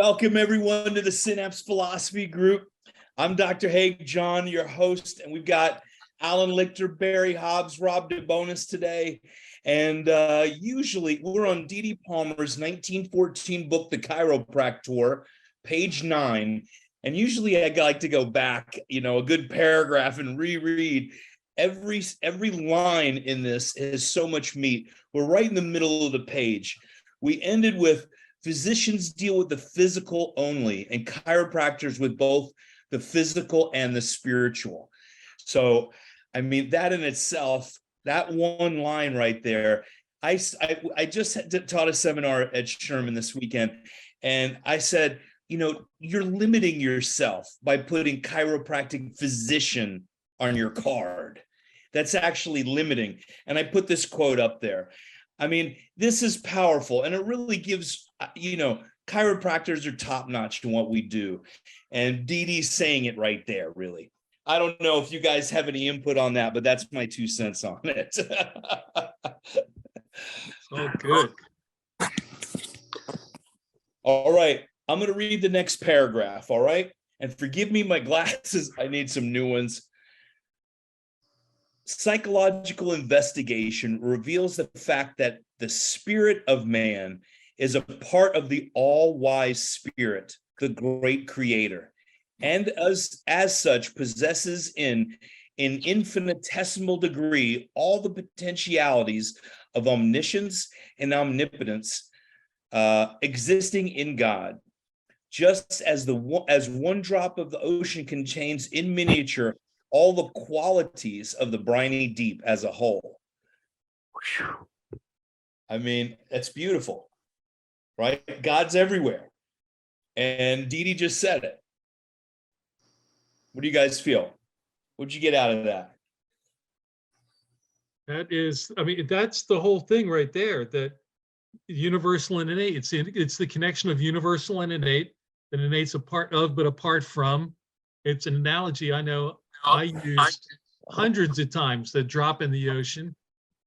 Welcome everyone to the Synapse Philosophy Group. I'm Dr. Haig John, your host, and we've got Alan Lichter, Barry Hobbs, Rob DeBonis today. And usually we're on D.D. Palmer's 1914 book, The Chiropractor, page 9. And usually I like to go back, a good paragraph and reread. Every line in this has so much meat. We're right in the middle of the page. We ended with physicians deal with the physical only, and chiropractors with both the physical and the spiritual. So, I mean, that in itself, that one line right there, I just taught a seminar at Sherman this weekend, and I said, you're limiting yourself by putting chiropractic physician on your card. That's actually limiting. And I put this quote up there. I mean, this is powerful, and it really gives, chiropractors are top-notch in what we do. And Dee Dee's saying it right there, really. I don't know if you guys have any input on that, but that's my 2 cents on it. Oh, good. All right, I'm going to read the next paragraph, all right? And forgive me, my glasses, I need some new ones. Psychological investigation reveals the fact that the spirit of man is a part of the all-wise spirit, the great creator, and as such possesses in infinitesimal degree all the potentialities of omniscience and omnipotence existing in God. Just as one drop of the ocean contains in miniature all the qualities of the briny deep as a whole. I mean, that's beautiful, right? God's everywhere. And Dee Dee just said it. What do you guys feel? What'd you get out of that? That is, that's the whole thing right there, that universal and innate. It's the connection of universal and innate, that innate's a part of, but apart from. It's an analogy I know I use hundreds of times, the drop in the ocean.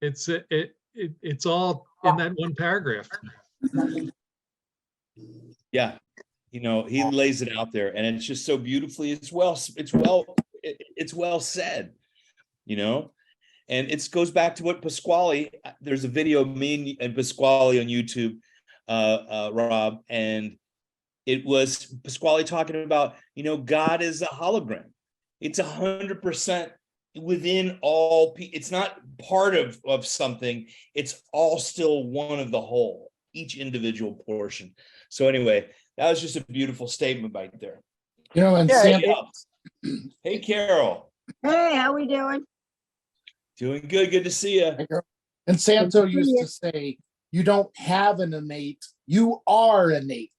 It's all in that one paragraph. Yeah, he lays it out there, and it's just so beautifully. It's well said, and it goes back to what Pasquale. There's a video of me and Pasquale on YouTube, Rob, and it was Pasquale talking about, God is a hologram. It's 100% within all. It's not part of something. It's all still one of the whole, each individual portion. So anyway, that was just a beautiful statement right there. And Hey, Carol. Hey, how we doing? Doing good. Good to see you. And Santo used to say, you don't have an innate, you are innate.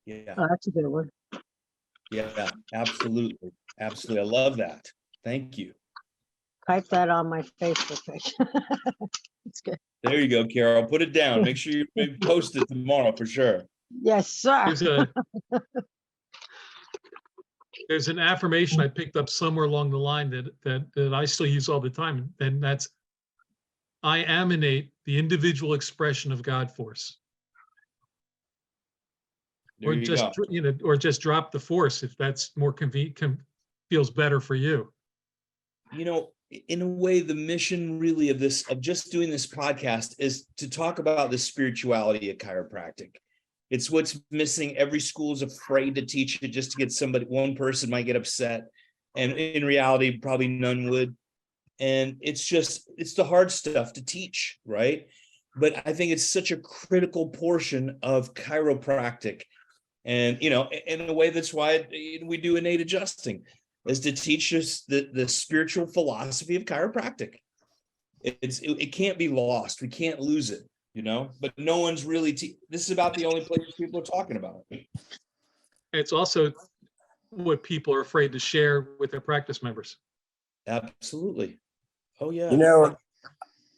Yeah. Oh, that's a good one. Yeah, absolutely. Absolutely. I love that. Thank you. Type that on my Facebook page. It's good. There you go, Carol. Put it down. Make sure you post it tomorrow for sure. Yes, sir. There's an affirmation I picked up somewhere along the line that I still use all the time, and that's, I am innate, the individual expression of God force. Or just drop the force if that's more convenient, feels better for you. In a way, the mission really of just doing this podcast is to talk about the spirituality of chiropractic. It's what's missing. Every school is afraid to teach it just to get one person might get upset. And in reality, probably none would. And it's the hard stuff to teach, right? But I think it's such a critical portion of chiropractic. And, in a way, that's why we do innate adjusting, is to teach us the spiritual philosophy of chiropractic. It can't be lost. We can't lose it, but no one's really, this is about the only place people are talking about it. It's also what people are afraid to share with their practice members. Absolutely. Oh, yeah.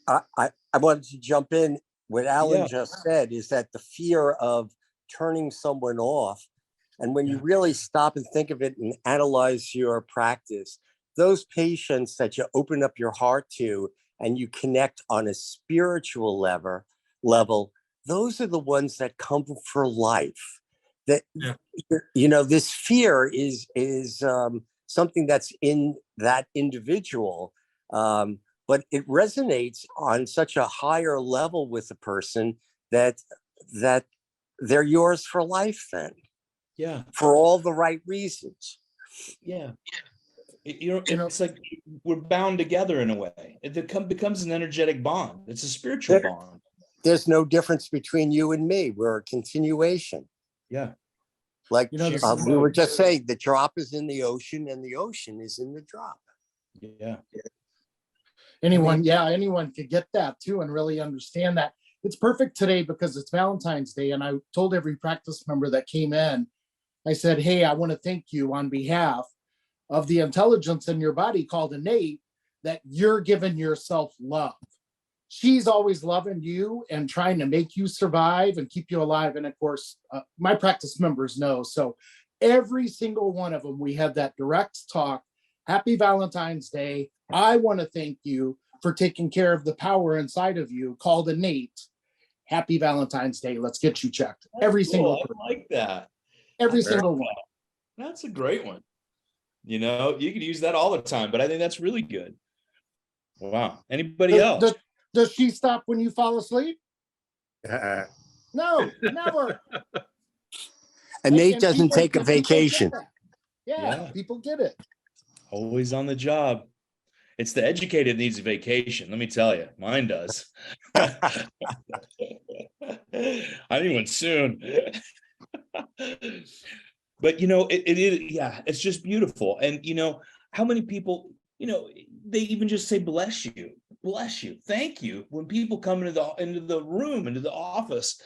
I wanted to jump in. What Alan just said is that the fear of turning someone off. And when you really stop and think of it and analyze your practice, those patients that you open up your heart to and you connect on a spiritual level, those are the ones that come for life. that Yeah. this fear is something that's in that individual, but it resonates on such a higher level with the person that they're yours for life, then, Yeah. for all the right reasons. Yeah. It's like we're bound together in a way. It becomes an energetic bond. It's a spiritual bond. There's no difference between you and me. We're a continuation. Yeah. Like this we were just saying, the drop is in the ocean and the ocean is in the drop. Yeah. anyone could get that too and really understand that. It's perfect today because it's Valentine's Day, and I told every practice member that came in, I said, hey, I want to thank you on behalf of the intelligence in your body called innate, that you're giving yourself love. She's always loving you and trying to make you survive and keep you alive. And of course, my practice members know. So every single one of them, we had that direct talk. Happy Valentine's Day. I want to thank you for taking care of the power inside of you called innate. Happy Valentine's Day. Let's get you checked. That's Every cool. single I person. like that. Every That's single one. That's a great one. You could use that all the time, but I think that's really good. Wow. Anybody else? Does she stop when you fall asleep? No, never. And Nate And doesn't people- take a people get vacation. that. Yeah, people get it. Always on the job. It's the educated needs a vacation. Let me tell you, mine does. I need one soon. But it is, yeah, it's just beautiful. And how many people, they even just say bless you, thank you when people come into the room, into the office.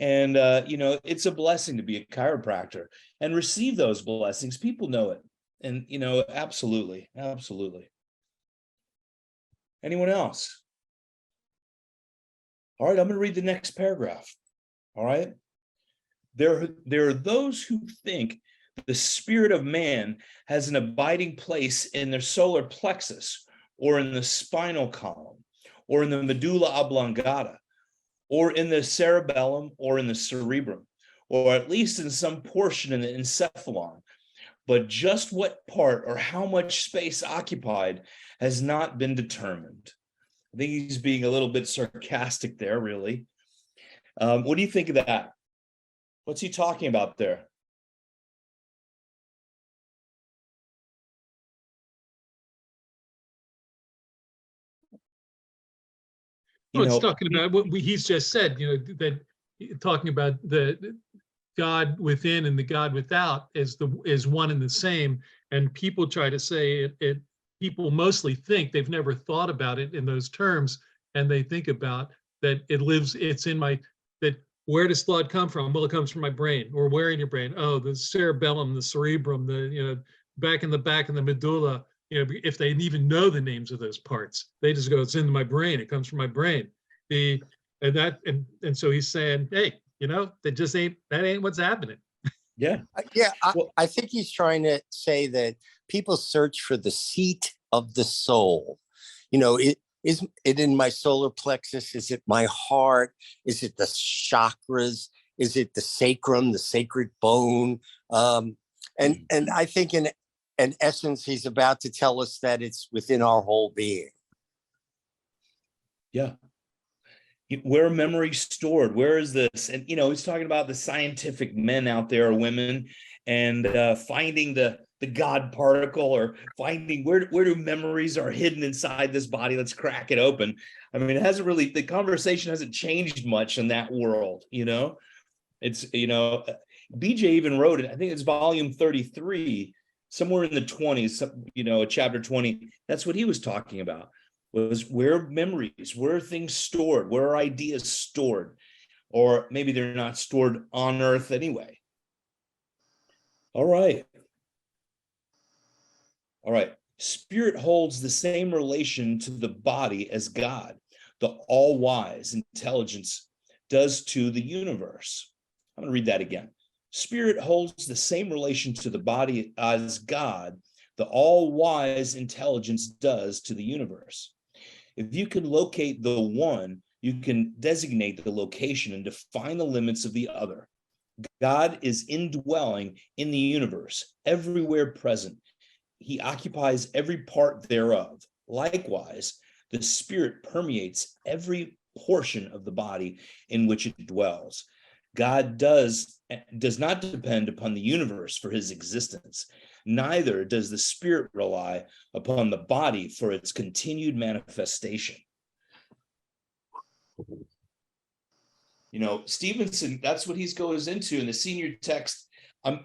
And it's a blessing to be a chiropractor and receive those blessings. People know it. And absolutely. Anyone else? All right, I'm going to read the next paragraph. All right. There are those who think the spirit of man has an abiding place in their solar plexus, or in the spinal column, or in the medulla oblongata, or in the cerebellum, or in the cerebrum, or at least in some portion in the encephalon. But just what part or how much space occupied has not been determined. I think he's being a little bit sarcastic there, really. What do you think of that? What's he talking about there? Well, it's talking about what he's just said, that talking about the God within and the God without is one and the same. And people try to say it, people mostly think, they've never thought about it in those terms. And they think about that it's in my, that where does thought come from? Well, it comes from my brain. Or where in your brain? Oh, the cerebellum, the cerebrum, back in the medulla. If they even know the names of those parts, they just go, it's in my brain. It comes from my brain. And so he's saying, hey, that ain't what's happening. Yeah. I think he's trying to say that people search for the seat of the soul. Is it in my solar plexus? Is it my heart? Is it the chakras? Is it the sacrum, the sacred bone? And I think in essence, he's about to tell us that it's within our whole being. Yeah. Where are memories stored? Where is this? And he's talking about the scientific men out there, or women, and finding the God particle, or finding where do memories are hidden inside this body. Let's crack it open. I mean, the conversation hasn't changed much in that world. It's BJ even wrote it. I think it's volume 33, somewhere in the 20s. Chapter 20. That's what he was talking about. Was where memories, where are things stored, where are ideas stored, or maybe they're not stored on earth anyway. All right. Spirit holds the same relation to the body as God, the all-wise intelligence, does to the universe. I'm going to read that again. Spirit holds the same relation to the body as God, the all-wise intelligence, does to the universe. If you can locate the one, you can designate the location and define the limits of the other. God is indwelling in the universe, everywhere present. He occupies every part thereof. Likewise, the Spirit permeates every portion of the body in which it dwells. God does not depend upon the universe for his existence. Neither does the Spirit rely upon the body for its continued manifestation. You know, Stevenson, that's what he goes into in the senior text.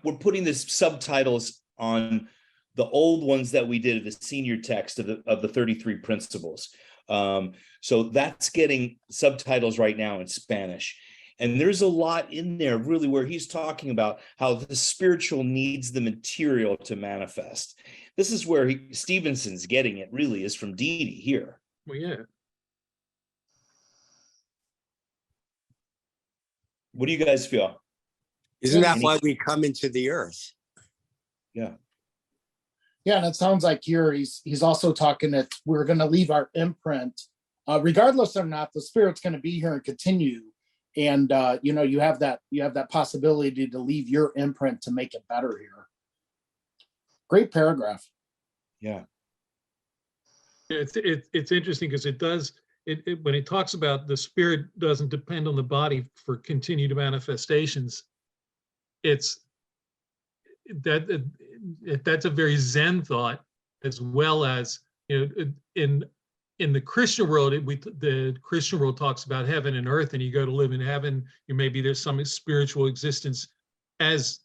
We're putting this subtitles on the old ones that we did of the senior text of the 33 principles. So that's getting subtitles right now in Spanish. And there's a lot in there really where he's talking about how the spiritual needs the material to manifest. This is where Stevenson's getting it really, is from Dede here. Well, yeah. What do you guys feel? Isn't that why we come into the earth? Yeah. Yeah, and it sounds like here he's also talking that we're going to leave our imprint, regardless or not. The Spirit's going to be here and continue, and you know, you have that possibility to leave your imprint to make it better here. Great paragraph. Yeah. It's interesting because it does. When it talks about the Spirit doesn't depend on the body for continued manifestations, it's that's a very Zen thought, as well as, you know, in the Christian world, the Christian world talks about heaven and earth, and you go to live in heaven. Maybe there's some spiritual existence as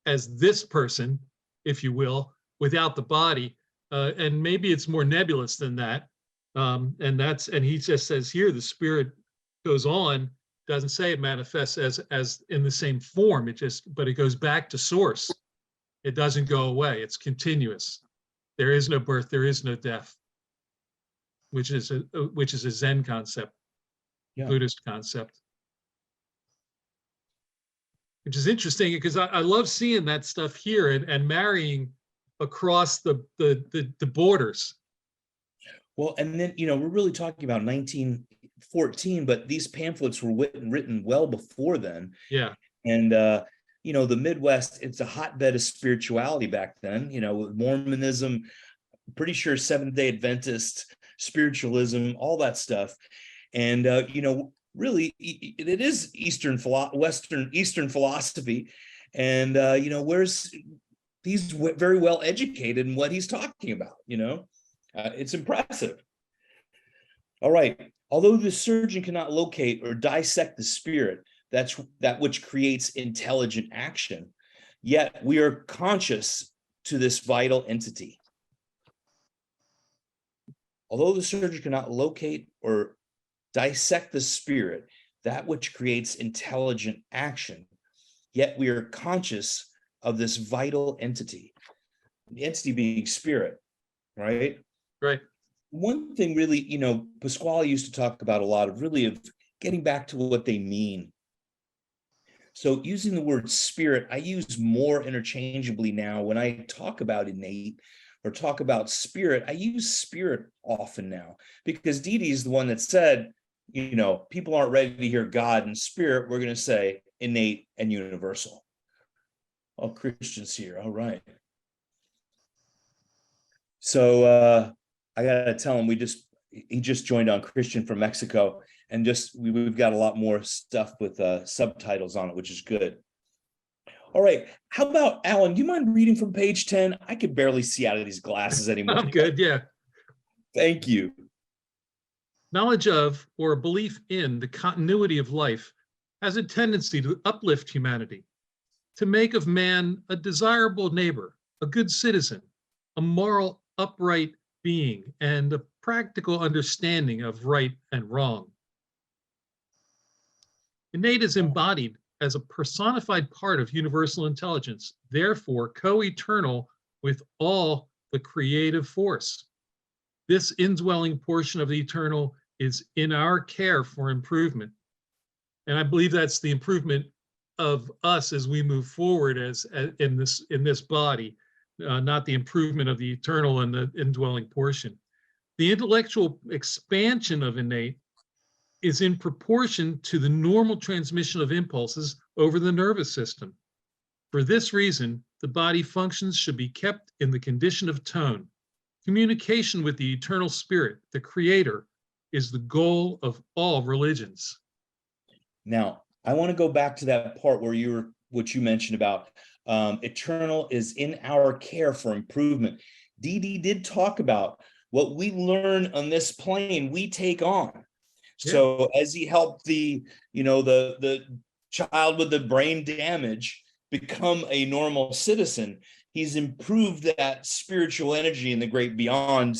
this person, if you will, without the body, and maybe it's more nebulous than that. And he just says here the Spirit goes on, doesn't say it manifests as in the same form. But it goes back to source. It doesn't go away. It's continuous. There is no birth. There is no death, which is a Zen concept, Yeah. Buddhist concept, which is interesting because I love seeing that stuff here and marrying across the borders. Well, and then, you know, we're really talking about 1914, but these pamphlets were written well before then. Yeah. And, you know, the Midwest, it's a hotbed of spirituality back then, you know, with Mormonism, pretty sure Seventh-day Adventist, spiritualism, all that stuff. And, you know, really, it is Eastern philosophy. And, you know, he's very well educated in what he's talking about, you know. It's impressive. All right. Although the surgeon cannot locate or dissect the Spirit, that which creates intelligent action, yet we are conscious to this vital entity. Although the surgeon cannot locate or dissect the Spirit, that which creates intelligent action, yet we are conscious of this vital entity. The entity being Spirit, right? Right. One thing really, you know, Pasquale used to talk about a lot of getting back to what they mean. So using the word spirit, I use more interchangeably now. When I talk about innate or talk about spirit, I use spirit often now, because Dede is the one that said, you know, people aren't ready to hear God and spirit. We're going to say innate and universal. All Christians here. All right. So, I gotta tell him he just joined on Christian from Mexico, and we've got a lot more stuff with subtitles on it, which is good. All right, how about Alan? Do you mind reading from page 10? I could barely see out of these glasses anymore. I'm good, yeah. Thank you. Knowledge of or a belief in the continuity of life has a tendency to uplift humanity, to make of man a desirable neighbor, a good citizen, a moral, upright being, and a practical understanding of right and wrong. Innate is embodied as a personified part of universal intelligence, therefore co-eternal with all the creative force. This indwelling portion of the eternal is in our care for improvement. And I believe that's the improvement of us as we move forward in this body, not the improvement of the eternal and the indwelling portion. The intellectual expansion of innate is in proportion to the normal transmission of impulses over the nervous system. For this reason, the body functions should be kept in the condition of tone. Communication with the eternal spirit, the creator, is the goal of all religions. Now, I want to go back to that part where what you mentioned about eternal is in our care for improvement. Dee did talk about what we learn on this plane, we take on. Yeah. So as he helped the child with the brain damage become a normal citizen, he's improved that spiritual energy in the great beyond,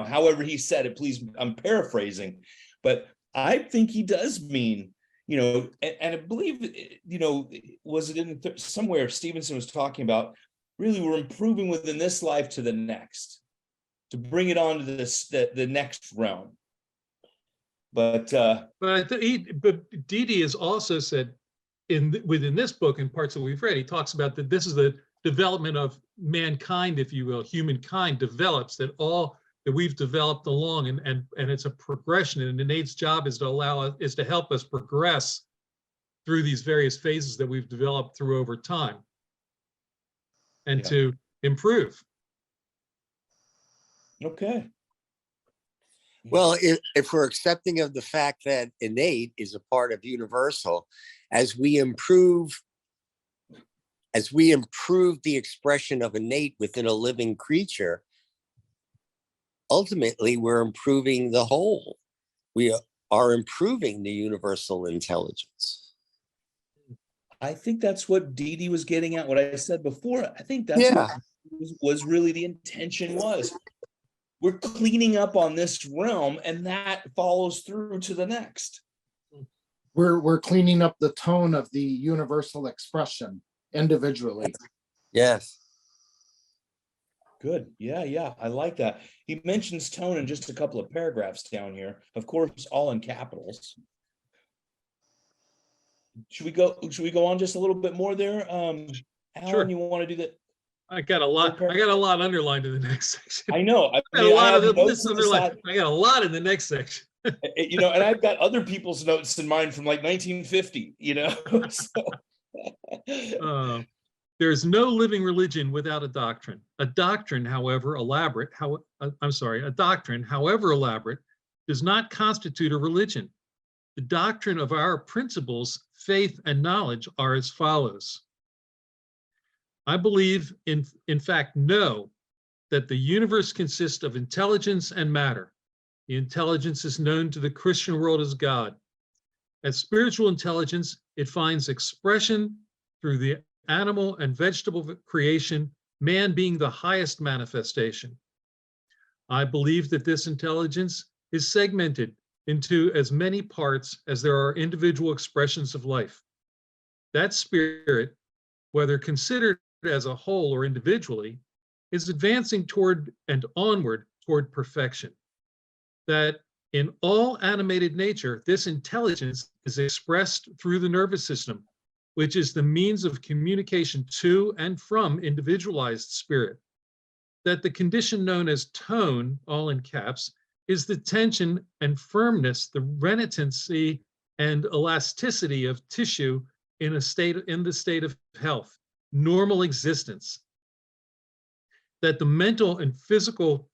however he said it, please, I'm paraphrasing, but I think he does mean, and I believe, was it in somewhere Stevenson was talking about, really we're improving within this life to the next, to bring it on to the next realm. But Dee has also said within this book and parts that we've read, he talks about that this is the development of mankind, if you will, humankind develops, that we've developed along, and it's a progression, and innate's job is to help us progress through these various phases that we've developed through over time, and to improve. Okay. Well, if we're accepting of the fact that innate is a part of universal, as we improve the expression of innate within a living creature, ultimately we're improving the whole. We are improving the universal intelligence. I think that's what Dee was getting at, what I said before. I think that's what was really the intention was. We're cleaning up on this realm, and that follows through to the next. We're cleaning up the tone of the universal expression individually. Yes. Good. Yeah. I like that. He mentions tone in just a couple of paragraphs down here. Of course, all in capitals. Should we go on just a little bit more there? Alan, Sure. You want to do that? I got a lot underlined in the next section. I know. I got a lot in the next section. And I've got other people's notes in mind from like 1950, So. There's no living religion without a doctrine. A doctrine, however elaborate, does not constitute a religion. The doctrine of our principles, faith, and knowledge are as follows. I believe, in fact, know that the universe consists of intelligence and matter. The intelligence is known to the Christian world as God. As spiritual intelligence, it finds expression through the animal and vegetable creation, man being the highest manifestation. I believe that this intelligence is segmented into as many parts as there are individual expressions of life. That spirit, whether considered as a whole or individually, is advancing toward and onward toward perfection. That in all animated nature, this intelligence is expressed through the nervous system, which is the means of communication to and from individualized spirit. That the condition known as tone, all in caps, is the tension and firmness, the renitency and elasticity of tissue in the state of health, normal existence. That the mental and physical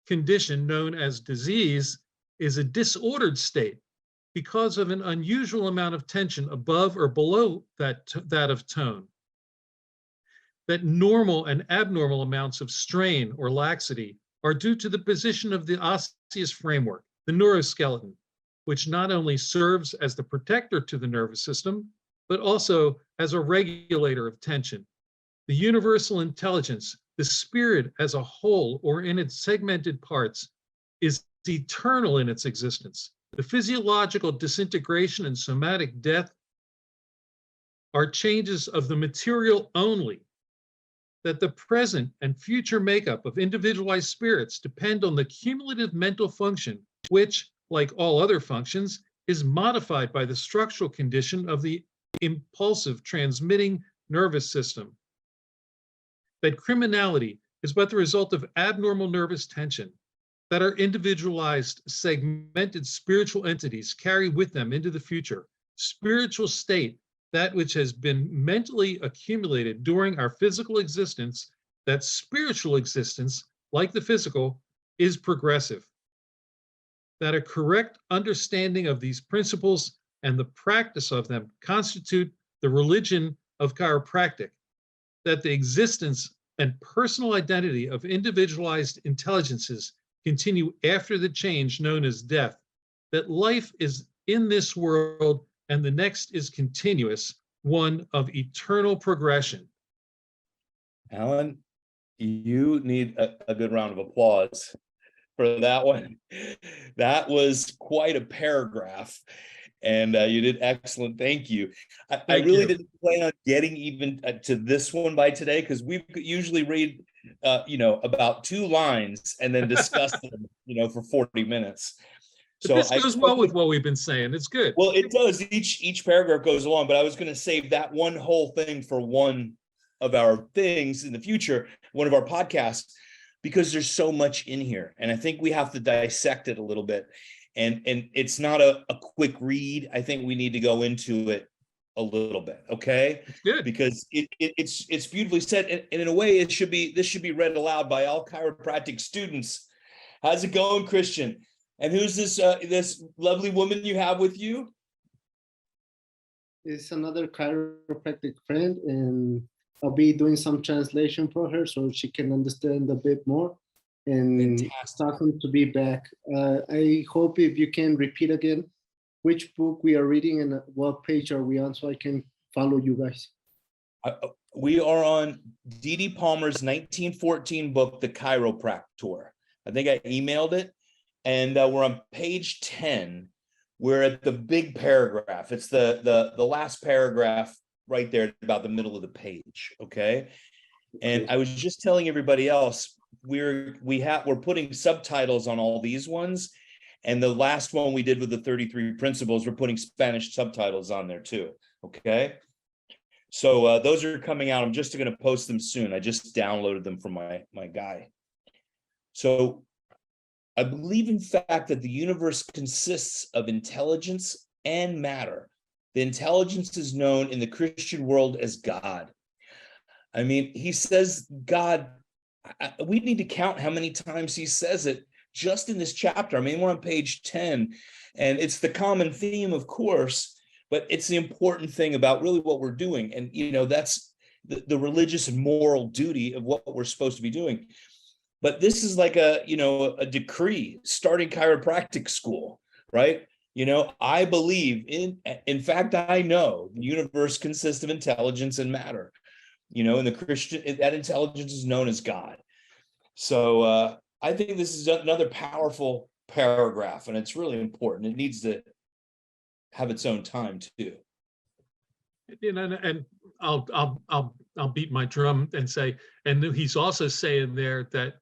condition known as disease is a disordered state because of an unusual amount of tension above or below that of tone. That normal and abnormal amounts of strain or laxity are due to the position of the osseous framework, the neuroskeleton, which not only serves as the protector to the nervous system, but also as a regulator of tension. The universal intelligence, the spirit as a whole or in its segmented parts, is eternal in its existence. The physiological disintegration and somatic death are changes of the material only. That the present and future makeup of individualized spirits depend on the cumulative mental function, which, like all other functions, is modified by the structural condition of the impulsive transmitting nervous system. That criminality is but the result of abnormal nervous tension, that our individualized, segmented spiritual entities carry with them into the future, spiritual state that which has been mentally accumulated during our physical existence, that spiritual existence, like the physical, is progressive. That a correct understanding of these principles and the practice of them constitute the religion of chiropractic. That the existence and personal identity of individualized intelligences continue after the change known as death. That life is in this world and the next is continuous, one of eternal progression. Alan, you need a good round of applause for that one. That was quite a paragraph, and you did excellent. Thank you. I Thank really you. didn't plan on getting even to this one by today, because we usually read, about 2 lines and then discuss them, for 40 minutes. But So this goes well with what we've been saying. It's good. well, it does. Each paragraph goes along, but I was going to save that one whole thing for one of our things in the future, one of our podcasts, because there's so much in here, and I think we have to dissect it a little bit. And it's not a quick read. I think we need to go into it a little bit, okay? It's good. Because it's beautifully said, and in a way, this should be read aloud by all chiropractic students. How's it going, Christian? And who's this lovely woman you have with you? It's another chiropractic friend, and I'll be doing some translation for her so she can understand a bit more. And it's awesome to be back. I hope if you can repeat again which book we are reading and what page are we on, so I can follow you guys. We are on D.D. Palmer's 1914 book, The Chiropractor. I think I emailed it, and we're on page 10. We're at the big paragraph. It's the last paragraph right there, about the middle of the page. Okay. And I was just telling everybody else, we're putting subtitles on all these ones. And the last one we did with the 33 principles, we're putting Spanish subtitles on there too. Okay. So those are coming out. I'm just going to post them soon. I just downloaded them from my guy. So I believe, in fact, that the universe consists of intelligence and matter. The intelligence is known in the Christian world as God. I mean, he says God, we need to count how many times he says it just in this chapter. I mean, we're on page 10, and it's the common theme, of course, but it's the important thing about really what we're doing. And, that's the religious and moral duty of what we're supposed to be doing. But this is like a decree starting chiropractic school, right? I believe in fact, I know the universe consists of intelligence and matter. In the Christian, that intelligence is known as God. So I think this is another powerful paragraph, and it's really important. It needs to have its own time too. And I'll beat my drum and say, and he's also saying there that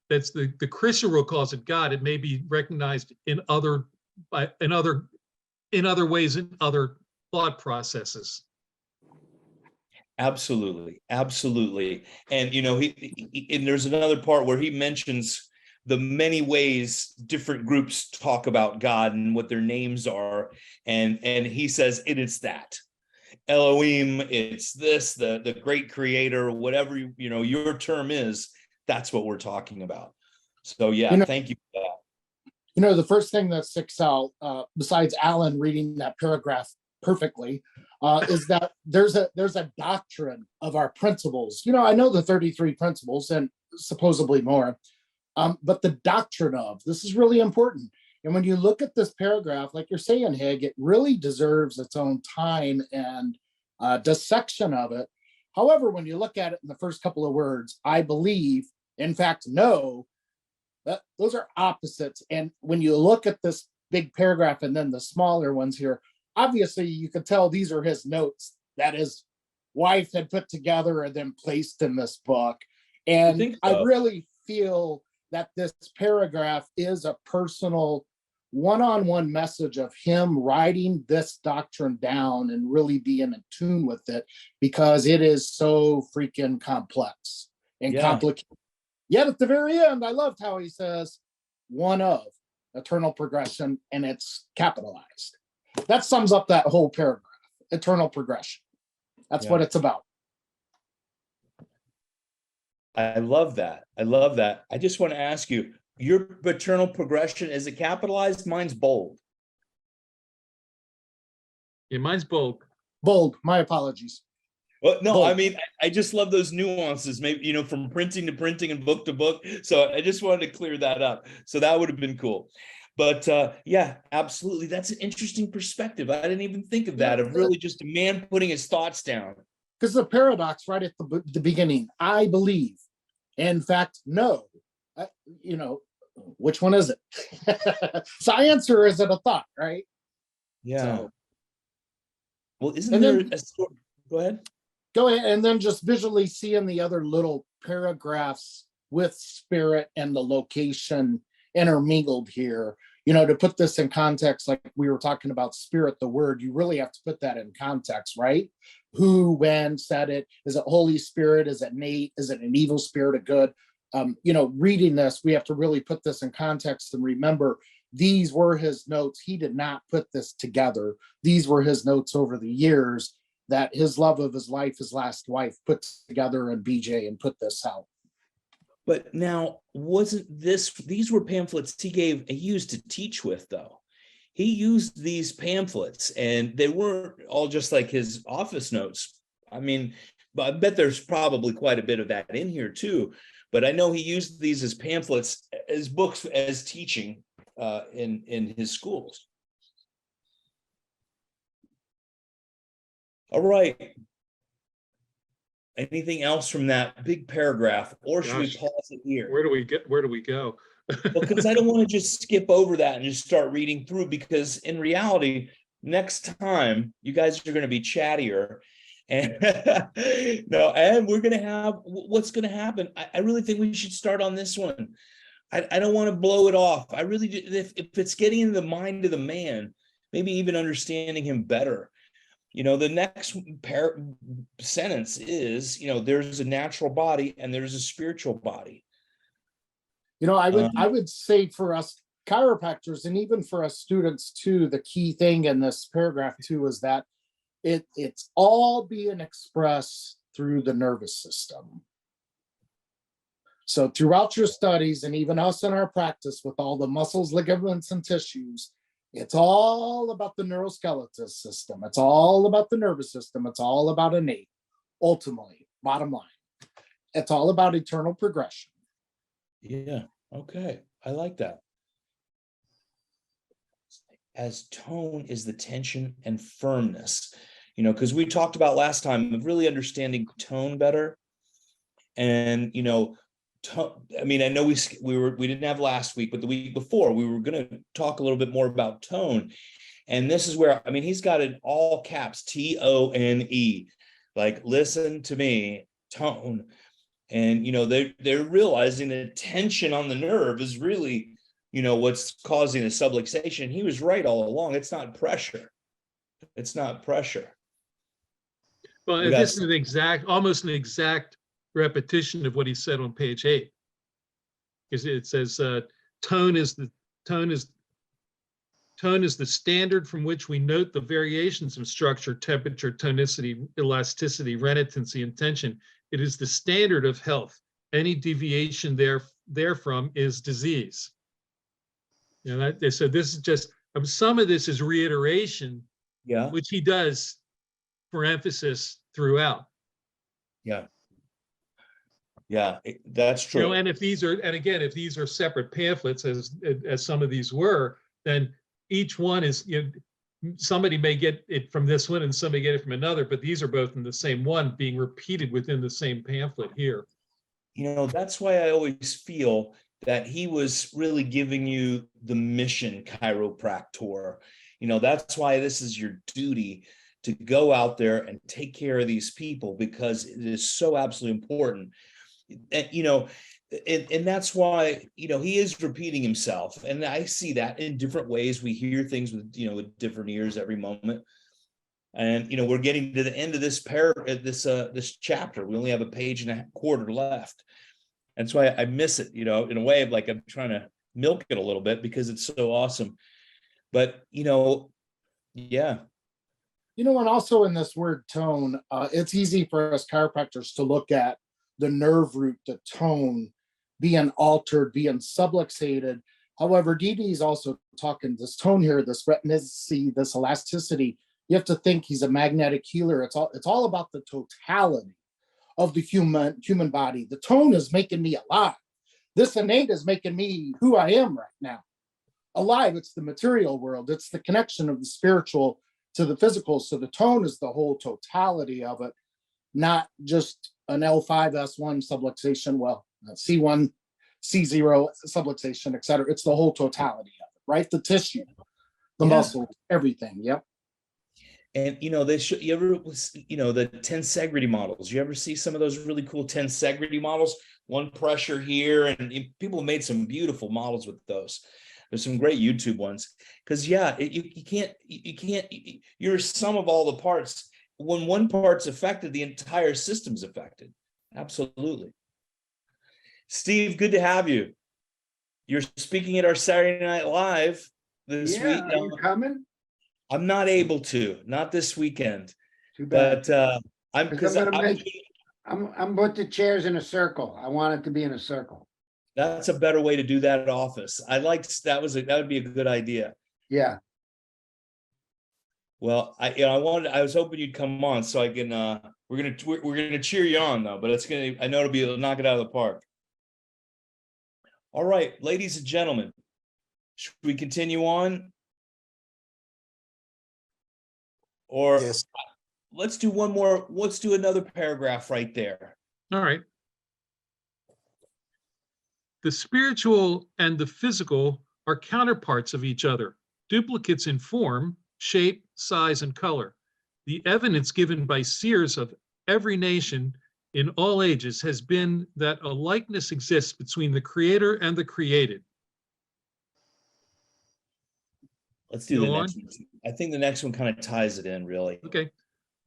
that's the Christian world calls it God. It may be recognized in other ways, in other thought processes. Absolutely. And and there's another part where he mentions the many ways different groups talk about God and what their names are, and he says it's that Elohim, it's this, the great creator, whatever your term is. That's what we're talking about. So yeah, thank you for that. The first thing that sticks out, besides Alan reading that paragraph perfectly, is that there's a doctrine of our principles. I know the 33 principles and supposedly more, but the doctrine of this is really important. And when you look at this paragraph, like you're saying, Hig, it really deserves its own time and dissection of it. However, when you look at it in the first couple of words, I believe, in fact, no, those are opposites. And when you look at this big paragraph and then the smaller ones here, obviously you can tell these are his notes that his wife had put together and then placed in this book. And I really feel that this paragraph is a personal one-on-one message of him writing this doctrine down and really being in tune with it, because it is so freaking complex and complicated. Yet at the very end, I loved how he says one of eternal progression, and it's capitalized. That sums up that whole paragraph. eternal progression. That's Yeah. what it's about. I love that. I love that. I just want to ask you, your paternal progression, is it capitalized? Mine's bold. Yeah, mine's bold. Bold. My apologies. Well, no, I Bold. mean, I just love those nuances, maybe, you know, from printing to printing and book to book. So I just wanted to clear that up. So that would have been cool. But yeah, absolutely. That's an interesting perspective. I didn't even think of that, of really just a man putting his thoughts down. Because the paradox right at the beginning, I believe. In fact, no. You know, which one is it? Science or is it a thought, right? Yeah. So, Well, isn't and there then- a story? Go ahead. go ahead, and then just visually seeing the other little paragraphs with spirit and the location intermingled here, you know, to put this in context, like we were talking about spirit, the word, you really have to put that in context, right? Who, when said it? Is it Holy Spirit? Is it Nate? Is it an evil spirit, a good? You know, reading this, we have to really put this in context and remember these were his notes. He did not put this together. These were his notes over the years that his love of his life, his last wife, put together in BJ and put this out. But now, these were pamphlets he used to teach with, though. He used these pamphlets and they weren't all just like his office notes. I mean, but I bet there's probably quite a bit of that in here too. But I know he used these as pamphlets, as books, as teaching in his schools. All right. Anything else from that big paragraph, or should we Gosh. pause it here? Where do we get? Where do we go? Well, because I don't want to just skip over that and just start reading through, because in reality, next time you guys are going to be chattier, and no, and we're going to have what's going to happen. I really think we should start on this one. I don't want to blow it off. I really do. If it's getting into the mind of the man, maybe even understanding him better. You know, the next sentence is, you know, there's a natural body and there's a spiritual body. You know, I would say for us chiropractors and even for us students too, the key thing in this paragraph too is that it's all being expressed through the nervous system. So throughout your studies and even us in our practice with all the muscles, ligaments, and tissues, it's all about the neuroskeletal system. It's all about the nervous system. It's all about innate. Ultimately, bottom line, it's all about eternal progression. Yeah. Okay. I like that. As tone is the tension and firmness, you know, because we talked about last time of really understanding tone better. And, you know, I mean, I know we didn't have last week, but the week before we were going to talk a little bit more about tone. And this is where, I mean, he's got it all caps, TONE, like, listen to me, tone. And, you know, they're realizing that tension on the nerve is really, you know, what's causing the subluxation. He was right all along. It's not pressure. It's not pressure. Well, and this is almost an exact repetition of what he said on page 8, because it says tone is the standard from which we note the variations of structure, temperature, tonicity, elasticity, renitency, and tension. It is the standard of health. Any deviation therefrom is disease. You know, so this is just some of this is reiteration, Yeah, which he does for emphasis throughout. yeah. Yeah, that's true. You know, and if these are separate pamphlets, as some of these were, then each one is, you know, somebody may get it from this one and somebody get it from another, but these are both in the same one being repeated within the same pamphlet here. You know, that's why I always feel that he was really giving you the mission chiropractor. You know, that's why this is your duty to go out there and take care of these people, because it is so absolutely important. And, you know, and that's why, you know, he is repeating himself. And I see that in different ways. We hear things with, you know, with different ears every moment. And, you know, we're getting to the end of this this chapter. We only have a page and a quarter left. That's why I miss it, you know, in a way of like, I'm trying to milk it a little bit because it's so awesome. But, you know, yeah. You know, and also in this word tone, it's easy for us chiropractors to look at the nerve root, the tone being altered, being subluxated. However, DD is also talking this tone here, this rhythmicity, this elasticity. You have to think he's a magnetic healer. It's all about the totality of the human body. The tone is making me alive. This innate is making me who I am right now. Alive, it's the material world. It's the connection of the spiritual to the physical. So the tone is the whole totality of it, not just an L5, S1 subluxation, well, C1, C0 subluxation, et cetera. It's the whole totality of it, right? The tissue, the muscle, everything. Yep. And you know, you ever, you know, the tensegrity models, you ever see some of those really cool tensegrity models? One pressure here, and people made some beautiful models with those. There's some great YouTube ones, because you can't, you're a sum of all the parts. When one part's affected, the entire system's affected. Absolutely. Steve, good to have you. You're speaking at our Saturday Night Live this week. Are you coming? I'm not able to, not this weekend. Too bad. But I'm put the chairs in a circle. I want it to be in a circle. That's a better way to do that at office. I liked that would be a good idea. Yeah. Well, I was hoping you'd come on so I can. We're gonna cheer you on though, but I know it'll knock it out of the park. All right, ladies and gentlemen, should we continue on? Or Yes. Let's do one more. Let's do another paragraph right there. All right. The spiritual and the physical are counterparts of each other, duplicates in form, shape, size, and color. The evidence given by seers of every nation in all ages has been that a likeness exists between the creator and the created. Let's do Go the on. next one. I think the next one kind of ties it in, really. Okay.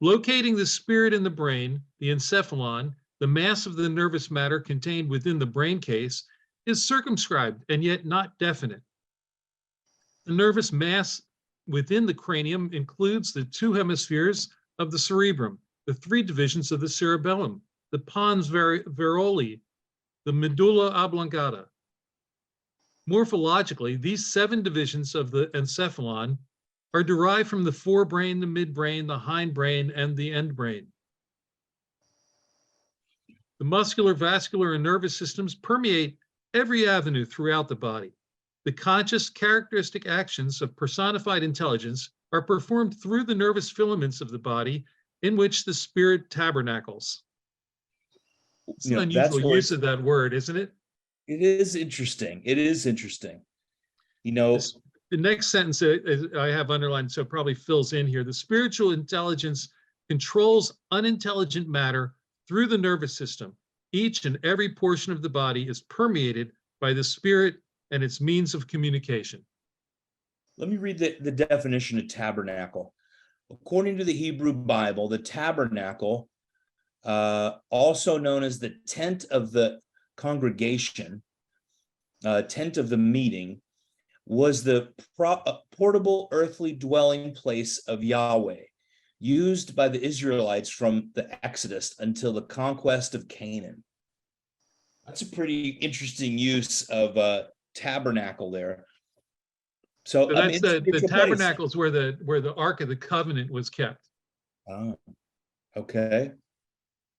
Locating the spirit in the brain, the encephalon, the mass of the nervous matter contained within the brain case, is circumscribed and yet not definite. The nervous mass within the cranium includes the two hemispheres of the cerebrum, the three divisions of the cerebellum, the pons varoli, the medulla oblongata. Morphologically, these 7 divisions of the encephalon are derived from the forebrain, the midbrain, the hindbrain, and the endbrain. The muscular, vascular, and nervous systems permeate every avenue throughout the body. The conscious, characteristic actions of personified intelligence are performed through the nervous filaments of the body in which the spirit tabernacles. It's an unusual use of that word, isn't it? It is interesting. It is interesting. You know, the next sentence I have underlined, so it probably fills in here. The spiritual intelligence controls unintelligent matter through the nervous system. Each and every portion of the body is permeated by the spirit and its means of communication. Let me read the definition of tabernacle. According to the Hebrew Bible, the tabernacle, also known as the tent of the congregation, tent of the meeting, was the portable earthly dwelling place of Yahweh, used by the Israelites from the Exodus until the conquest of Canaan. That's a pretty interesting use of tabernacle there. So that's the tabernacle is where the Ark of the Covenant was kept. Oh, okay.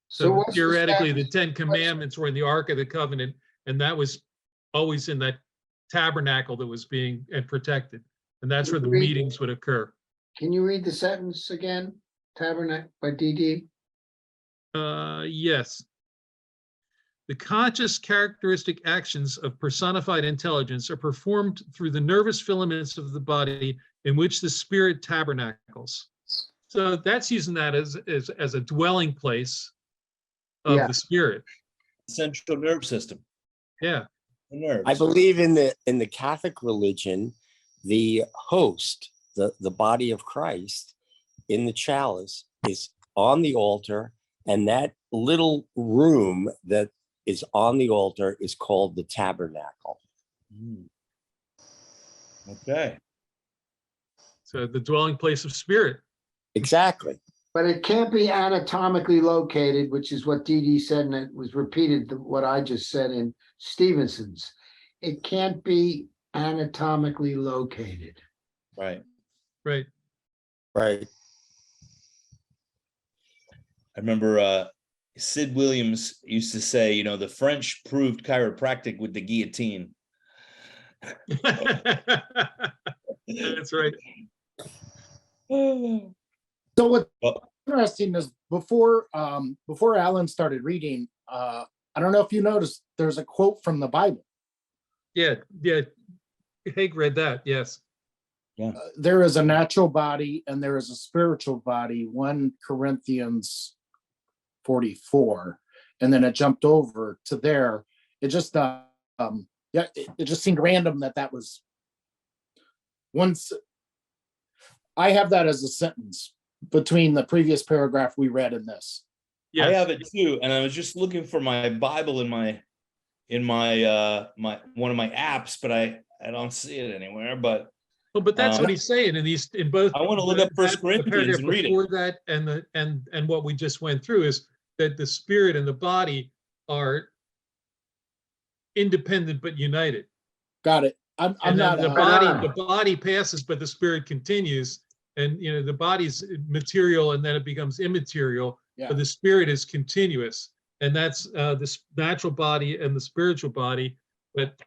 So theoretically, the 10 Commandments were in the Ark of the Covenant, and that was always in that tabernacle that was being protected, and that's where the meetings would occur. Can you read the sentence again? Tabernacle by DD. Yes. The conscious characteristic actions of personified intelligence are performed through the nervous filaments of the body in which the spirit tabernacles. So that's using that as a dwelling place of the spirit. Central nervous system. Yeah. The nerves. I believe in the Catholic religion, the host, the body of Christ in the chalice is on the altar, and that little room that is on the altar is called the tabernacle. Okay. So the dwelling place of spirit. Exactly. But it can't be anatomically located, which is what Dee Dee said, and it was repeated what I just said in Stevenson's. It can't be anatomically located. Right. Right. Right. I remember Sid Williams used to say, you know, the French proved chiropractic with the guillotine. That's right. So what's Well, interesting is before Alan started reading, I don't know if you noticed, there's a quote from the Bible. Yeah. Haig read that. Yes. There is a natural body and there is a spiritual body, 1 Corinthians 44, and then it jumped over to there. It just it just seemed random that was once. I have that as a sentence between the previous paragraph we read and this. Yes. I have it too, and I was just looking for my Bible in my one of my apps, but I don't see it anywhere. But Well, but that's what he's saying in both. I want to look up First the Corinthians paragraph and read it. before that and what we just went through is that the spirit and the body are independent but united. Got it. I'm And then not. the body passes, but the spirit continues. And you know, the body's material and then it becomes immaterial, Yeah. but the spirit is continuous. And that's this natural body and the spiritual body. But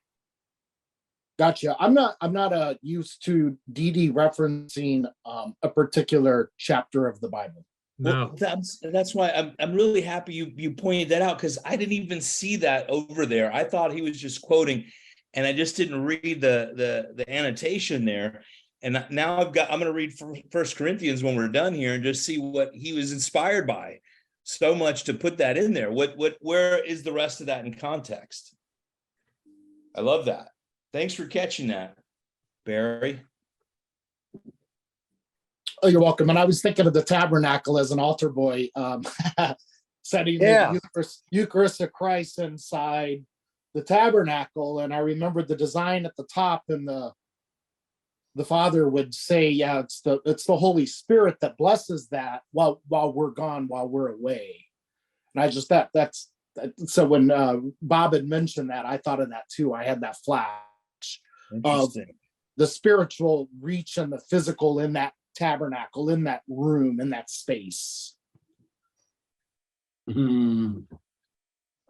Gotcha. I'm not used to Dee referencing a particular chapter of the Bible. no. Well, that's why I'm really happy you pointed that out, because I didn't even see that over there. I thought he was just quoting, and I just didn't read the annotation there. And now I'm going to read First Corinthians when we're done here and just see what he was inspired by so much to put that in there. Where is the rest of that in context? I love that. Thanks for catching that, Barry. Oh, you're welcome. And I was thinking of the tabernacle as an altar boy, setting Yeah. the Eucharist of Christ inside the tabernacle. And I remembered the design at the top, and the Father would say, yeah, it's the Holy Spirit that blesses that while we're gone, while we're away. And I just that's so when Bob had mentioned that, I thought of that too. I had that flash of the spiritual reach and the physical in that tabernacle, in that room, in that space.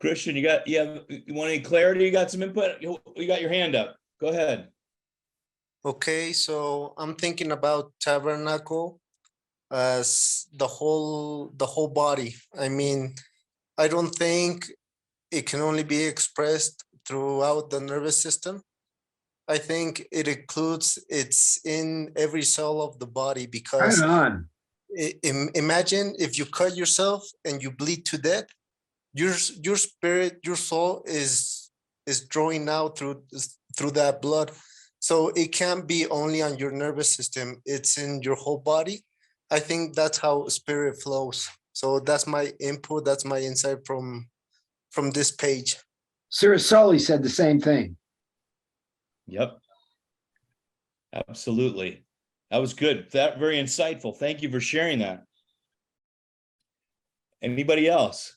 Christian, you want any clarity? You got some input? You got your hand up. Go ahead. Okay, so I'm thinking about tabernacle as the whole body. I mean, I don't think it can only be expressed throughout the nervous system. I think it includes, it's in every cell of the body, because imagine if you cut yourself and you bleed to death, your spirit, your soul is drawing out through that blood. So it can't be only on your nervous system, it's in your whole body. I think that's how spirit flows. So that's my input, that's my insight from this page. Sir Sully said the same thing. Yep. Absolutely. That was good. That very insightful. Thank you for sharing that. Anybody else?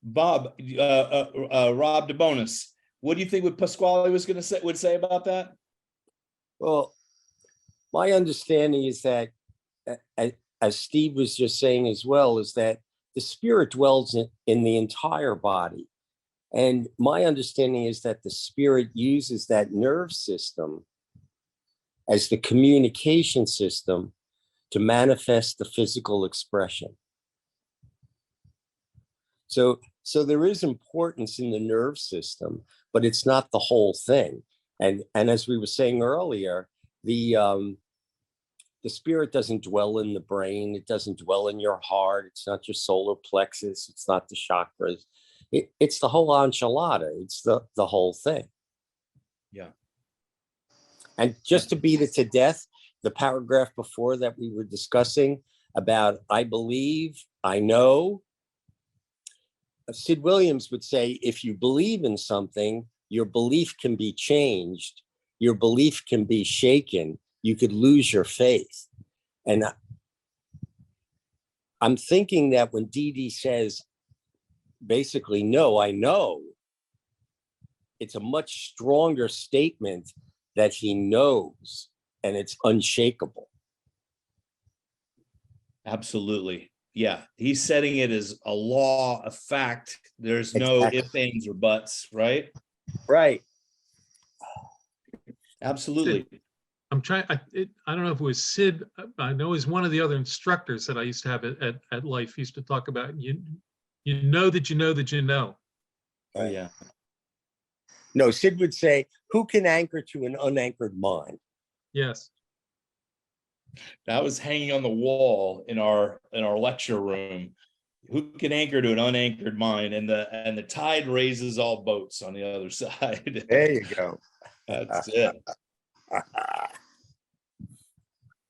Bob, Rob DeBonis, what do you think what Pasquale would say about that? Well, my understanding is that, as Steve was just saying as well, is that the spirit dwells in the entire body. And my understanding is that the spirit uses that nerve system as the communication system to manifest the physical expression. So there is importance in the nerve system, but it's not the whole thing. And as we were saying earlier, the spirit doesn't dwell in the brain. It doesn't dwell in your heart. It's not your solar plexus. It's not the chakras. It's the whole enchilada. It's the whole thing. Yeah. And just to beat it to death, the paragraph before that we were discussing about I believe, I know. Sid Williams would say, if you believe in something, your belief can be changed. Your belief can be shaken. You could lose your faith. And I'm thinking that when Dee Dee says, basically, no, I know, it's a much stronger statement that he knows, and it's unshakable. Absolutely. Yeah. He's setting it as a law, a fact. There's no Exactly. ifs, ands, or buts, right? Right. Absolutely. I'm trying, I don't know if it was Sid, I know he's one of the other instructors that I used to have at Life. He used to talk about, you know that you know that you know. Oh, yeah. No, Sid would say, who can anchor to an unanchored mind? Yes. That was hanging on the wall in our lecture room. Who can anchor to an unanchored mind? And the tide raises all boats on the other side. There you go. That's it.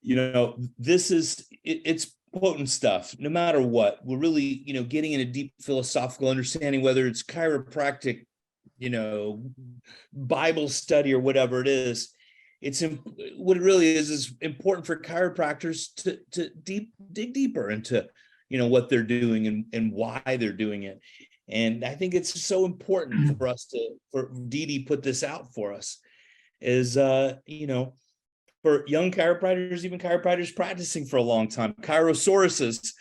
You know, this is it's potent stuff. No matter what, we're really, you know, getting in a deep philosophical understanding, whether it's chiropractic, you know, Bible study or whatever it is. It's what it really is important for chiropractors to dig deeper into, you know, what they're doing and why they're doing it. And I think it's so important for us for Dee Dee put this out for us is, you know, for young chiropractors, even chiropractors practicing for a long time, chirosauruses,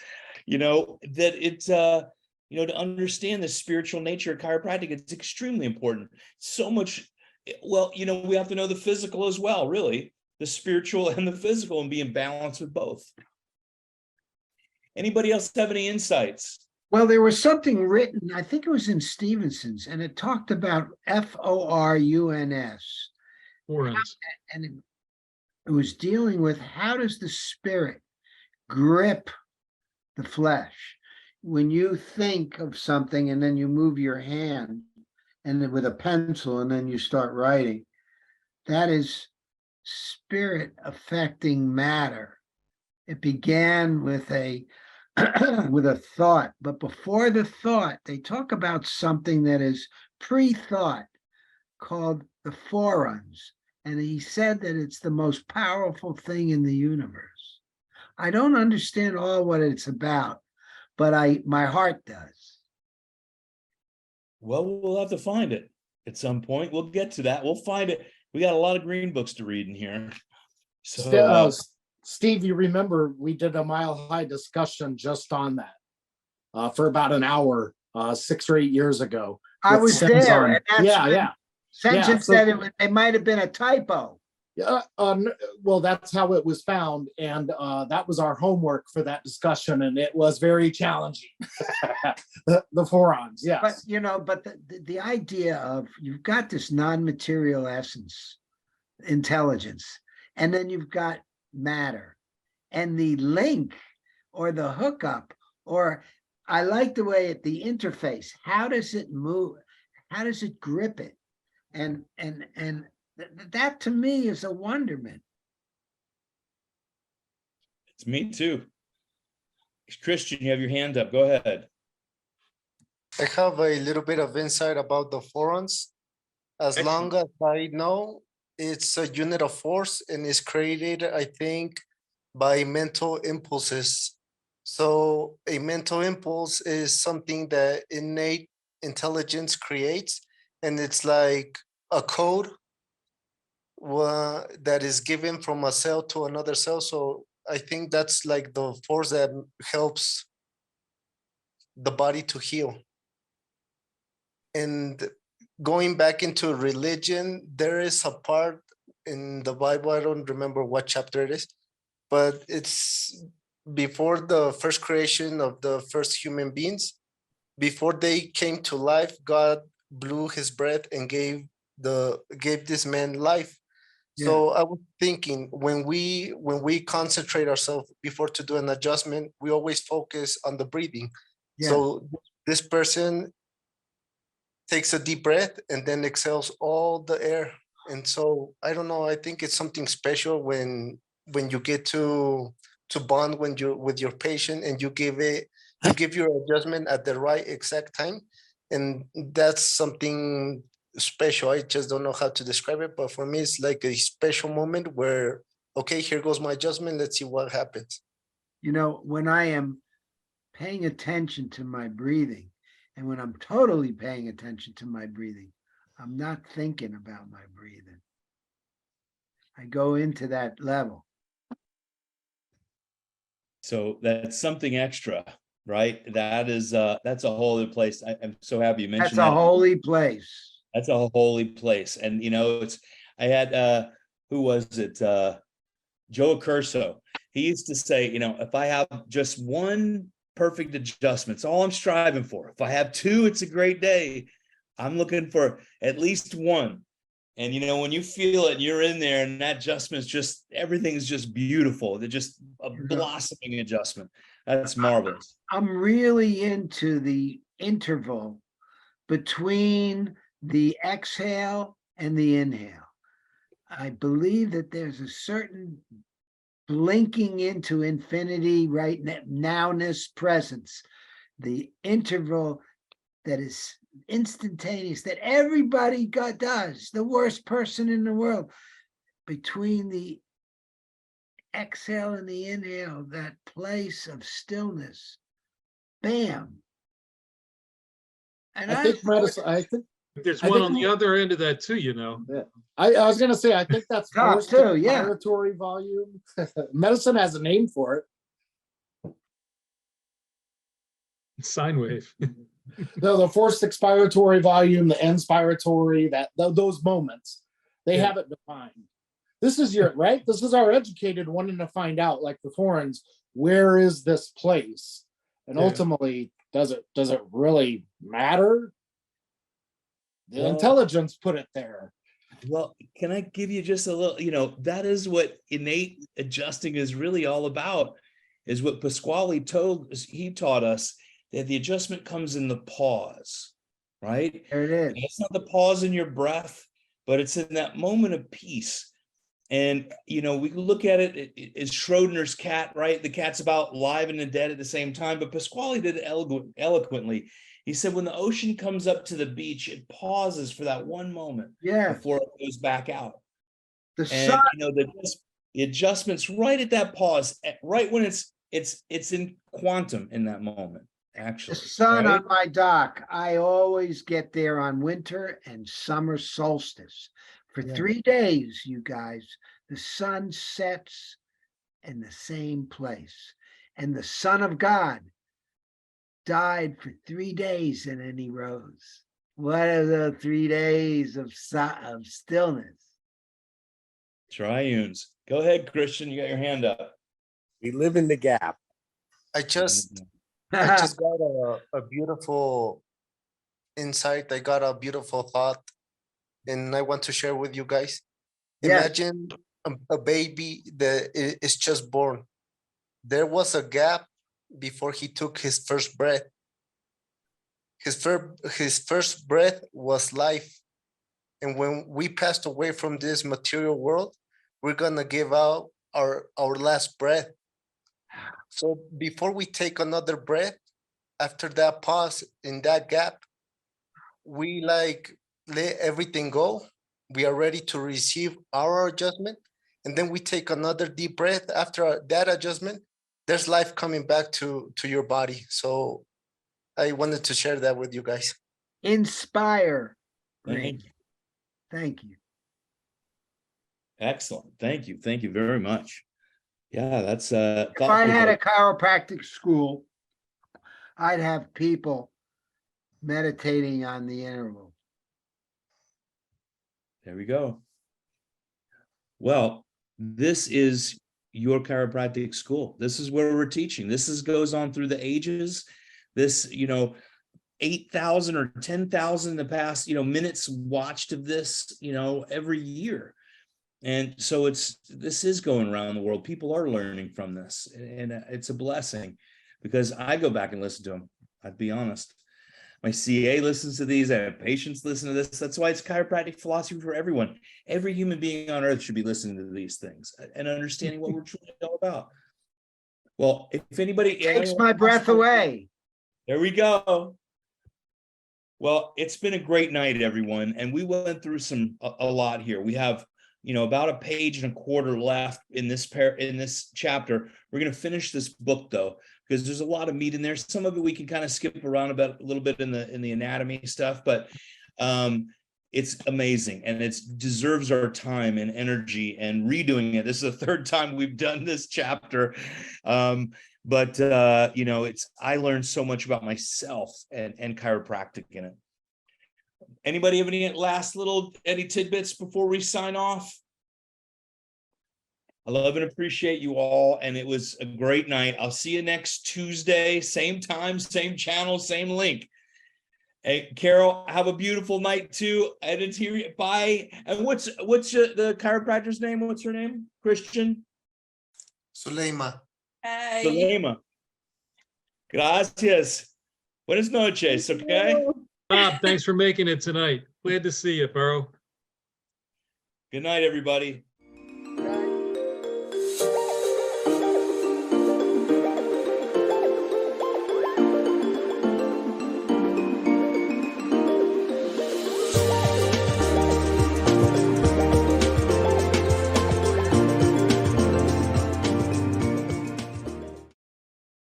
you know, that it's, you know, to understand the spiritual nature of chiropractic, it's extremely important. So much, well, you know, we have to know the physical as well, really, the spiritual and the physical, and be in balance with both. Anybody else have any insights? Well, there was something written, I think it was in Stevenson's, and it talked about FORUNS. Forums. And it was dealing with how does the spirit grip the flesh? When you think of something and then you move your hand and then with a pencil and then you start writing, that is spirit affecting matter. It began with a with a thought, but before the thought, they talk about something that is pre-thought called the forums. And he said that it's the most powerful thing in the universe. I don't understand all what it's about, but my heart does. Well, we'll have to find it at some point. We'll get to that. We'll find it. We got a lot of green books to read in here. So, Steve, you remember we did a Mile High discussion just on that for about an hour 6 or 8 years ago. I was there. And that's yeah. Sensen said it might have been a typo. Yeah, well, that's how it was found, and that was our homework for that discussion, and it was very challenging. the forums, yes. But you know, but the idea of you've got this non-material essence, intelligence, and then you've got matter, and the link or the hookup, or I like the way the interface. How does it move? How does it grip it? And that to me is a wonderment. it's me too. Christian, you have your hand up. Go ahead. I have a little bit of insight about the forums. As long as I know, it's a unit of force and is created, I think, by mental impulses. So a mental impulse is something that innate intelligence creates, and it's like a code that is given from a cell to another cell. So I think that's like the force that helps the body to heal. And going back into religion, there is a part in the Bible, I don't remember what chapter it is, but it's before the first creation of the first human beings. Before they came to life, God blew his breath and gave this man life. So I was thinking, when we concentrate ourselves before to do an adjustment, we always focus on the breathing. So this person takes a deep breath and then exhales all the air. And so I don't know, I think it's something special when you get to bond with your patient, and you give your adjustment at the right exact time. And that's something special. I just don't know how to describe it, but for me, it's like a special moment where okay, here goes my adjustment. Let's see what happens. You know, when I am paying attention to my breathing, and when I'm totally paying attention to my breathing, I'm not thinking about my breathing. I go into that level. So that's something extra, right? That's a whole other place. I'm so happy you mentioned That's a that. holy place. That's a holy place. And you know, I had who was it? Joe Curso. He used to say, you know, if I have just one perfect adjustment, it's all I'm striving for. If I have two, it's a great day. I'm looking for at least one. And you know, when you feel it, you're in there, and that adjustment is just, everything's just beautiful. They're just a blossoming adjustment. That's marvelous. I'm really into the interval between the exhale and the inhale. I believe that there's a certain blinking into infinity, right? Nowness, presence, the interval that is instantaneous, that everybody does, the worst person in the world, between the exhale and the inhale, that place of stillness, bam. And I think medicine, I think, There's I one think on the other end of that too, you know. I was gonna say, I think that's Top forced two, yeah. expiratory volume. Medicine has a name for it. Sine wave. No, the forced expiratory volume, the inspiratory, those moments, they have it defined. This is your right. This is our educated wanting to find out, like the foreigners, where is this place, and Yeah. ultimately, does it really matter? The Well, intelligence put it there. Well, can I give you just a little, you know, that is what innate adjusting is really all about, is what Pasquale taught us, that the adjustment comes in the pause, right? There it is. And it's not the pause in your breath, but it's in that moment of peace. And, you know, we look at it as Schrodinger's cat, right? The cat's about live and the dead at the same time, but Pasquale did it eloquently. He said, when the ocean comes up to the beach, it pauses for that one moment before it goes back out. The And sun, you know, the adjustments right at that pause, right when it's in quantum in that moment, the actually. sun right? on my dock. I always get there on winter and summer solstice. For 3 days, you guys, the sun sets in the same place. And the Son of God died for 3 days and then he rose. What are the 3 days of stillness? Triunes. Go ahead, Christian. You got your hand up. We live in the gap. I just got a beautiful insight. I got a beautiful thought, and I want to share with you guys. Yes. Imagine a baby that is just born. There was a gap before he took his first breath. His first breath was life. And when we passed away from this material world, we're gonna give out our last breath. So before we take another breath, after that pause in that gap, we like let everything go. We are ready to receive our adjustment. And then we take another deep breath after that adjustment. There's life coming back to your body. So I wanted to share that with you guys. Inspire. Thank you. Thank you. Excellent. Thank you. Thank you very much. Yeah, that's If I had a chiropractic school, I'd have people meditating on the interval. There we go. Well, this is your chiropractic school. This is where we're teaching. This goes on through the ages. This, you know, 8,000 or 10,000 in the past, you know, minutes watched of this, you know, every year. And so this is going around the world. People are learning from this, and it's a blessing, because I go back and listen to them. I'd be honest. My CA listens to these. I have patients listen to this. That's why it's chiropractic philosophy for everyone. Every human being on earth should be listening to these things and understanding what we're truly all about. Well, if anybody Takes my breath away. There we go. Well, it's been a great night, everyone. And we went through a lot here. We have about a page and a quarter left in this chapter. We're going to finish this book though, because there's a lot of meat in there. Some of it we can kind of skip around about a little bit in the anatomy stuff, but it's amazing, and it deserves our time and energy and redoing it. This is the third time we've done this chapter. But I learned so much about myself and chiropractic in it. Anybody have any tidbits before we sign off? I love and appreciate you all, and it was a great night. I'll see you next Tuesday, same time, same channel, same link. Hey, Carol, have a beautiful night too. Bye. And what's the chiropractor's name? What's her name? Christian? Suleima. Hey. Suleima. Gracias. Buenas noches, okay? Bob, thanks for making it tonight. Glad to see you, Burrow. Good night, everybody.